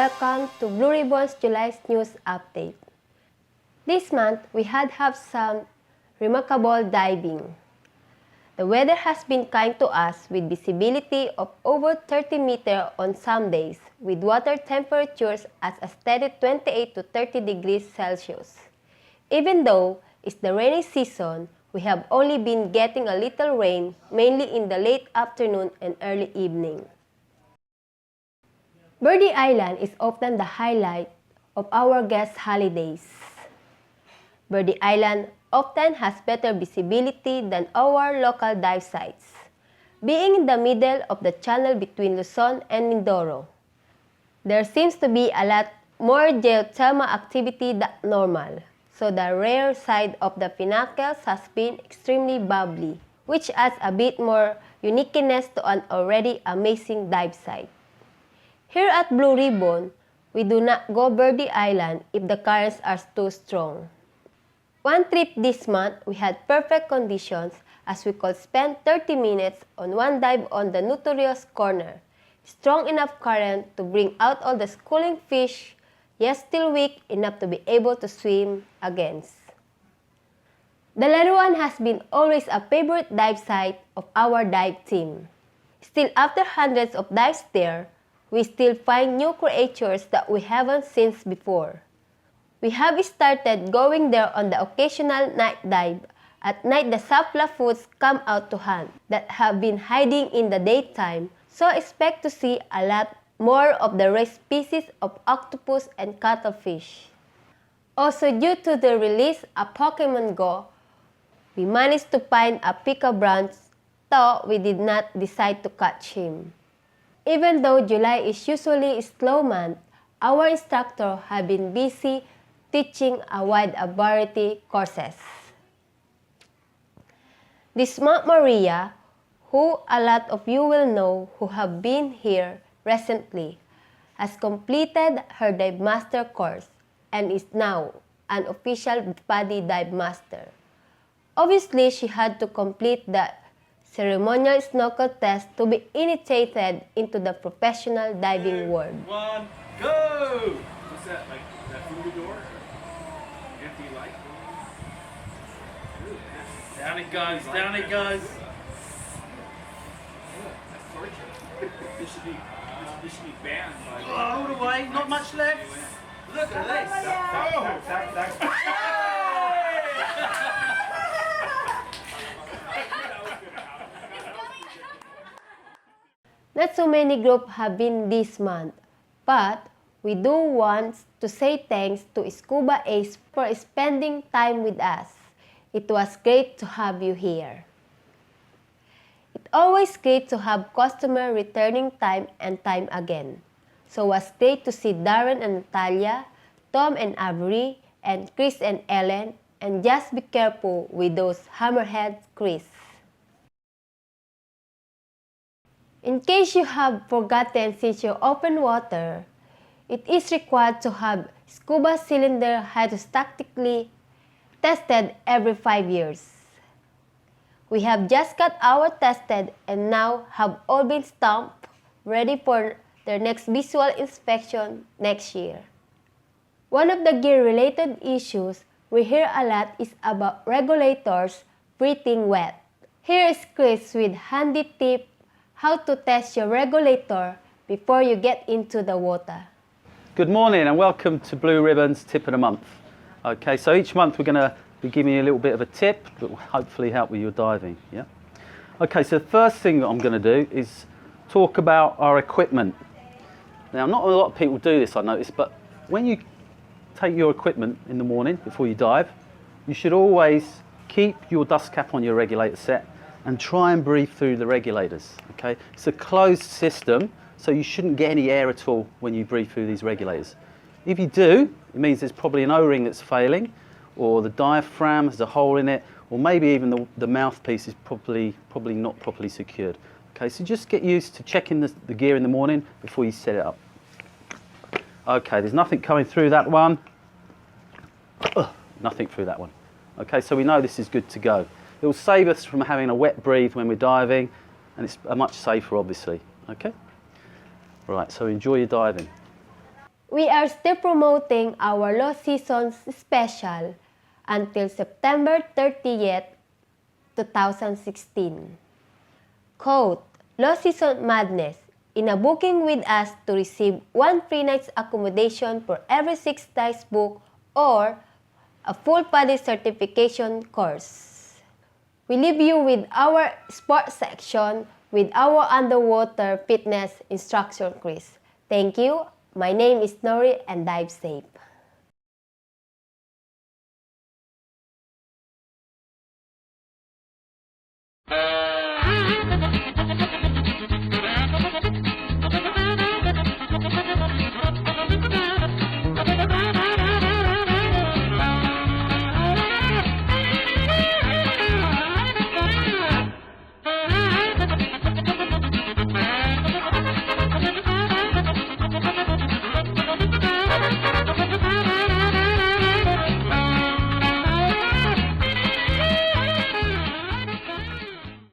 welcome to Blue Ribbon's July's news update. This month, we have some remarkable diving. The weather has been kind to us with visibility of over 30 meters on some days, with water temperatures at a steady 28 to 30 degrees Celsius. Even though it's the rainy season, we have only been getting a little rain, mainly in the late afternoon and early evening. Birdie Island is often the highlight of our guest holidays. Birdie Island often has better visibility than our local dive sites, being in the middle of the channel between Luzon and Mindoro. There seems to be a lot more geothermal activity than normal, so the rear side of the pinnacles has been extremely bubbly, which adds a bit more uniqueness to an already amazing dive site. Here at Blue Ribbon, we do not go Birdie Island if the currents are too strong. One trip this month, we had perfect conditions as we could spend 30 minutes on one dive on the notorious corner. Strong enough current to bring out all the schooling fish, yet still weak enough to be able to swim against. The Laruan has been always a favorite dive site of our dive team. Still, after hundreds of dives there, we still find new creatures that we haven't seen before. We have started going there on the occasional night dive. At night, the sapla-foots come out to hunt that have been hiding in the daytime, so expect to see a lot more of the rare species of octopus and cuttlefish. Also, due to the release of Pokemon Go, we managed to find a Pika branch, though we did not decide to catch him. Even though July is usually a slow month, our instructors have been busy teaching a wide variety of courses. This Mount Maria, who a lot of you will know who have been here recently, has completed her dive master course and is now an official PADI dive master. Obviously, she had to complete the ceremonial snorkel test to be initiated into the professional diving world. 1, go! What's that, like that food door? Empty light? Down it goes, down it goes. That's torture. This should be banned by... All the way, not much left. Look at this. Not so many groups have been this month, but we do want to say thanks to Scuba Ace for spending time with us. It was great to have you here. It's always great to have customers returning time and time again. So it was great to see Darren and Natalia, Tom and Avery, and Chris and Ellen, and just be careful with those hammerheads, Chris. In case you have forgotten, since you open water, it is required to have scuba cylinder hydrostatically tested every 5 years. We have just got our tested and now have all been stamped, ready for their next visual inspection next year. One of the gear-related issues we hear a lot is about regulators breathing wet. Here is Chris with handy tip how to test your regulator before you get into the water. Good morning and welcome to Blue Ribbon's Tip of the Month. Okay, so each month we're going to be giving you a little bit of a tip that will hopefully help with your diving. Yeah. Okay, so the first thing that I'm going to do is talk about our equipment. Now, not a lot of people do this, I notice, but when you take your equipment in the morning before you dive, you should always keep your dust cap on your regulator set and try and breathe through the regulators. Okay, it's a closed system, so you shouldn't get any air at all when you breathe through these regulators. If you do, it means there's probably an O-ring that's failing, or the diaphragm has a hole in it, or maybe even the mouthpiece is probably not properly secured. Okay, so just get used to checking the gear in the morning before you set it up. Okay, there's nothing coming through that one. Nothing through that one. Okay, so we know this is good to go. It will save us from having a wet breathe when we're diving, and it's much safer, obviously. Okay? Right, so enjoy your diving. We are still promoting our low seasons special until September 30th, 2016. Code Low Season Madness. In a booking with us to receive 1 free night's accommodation for every 6 nights book or a full PADI certification course. We leave you with our sports section with our underwater fitness instructor Chris. Thank you. My name is Nory and dive safe.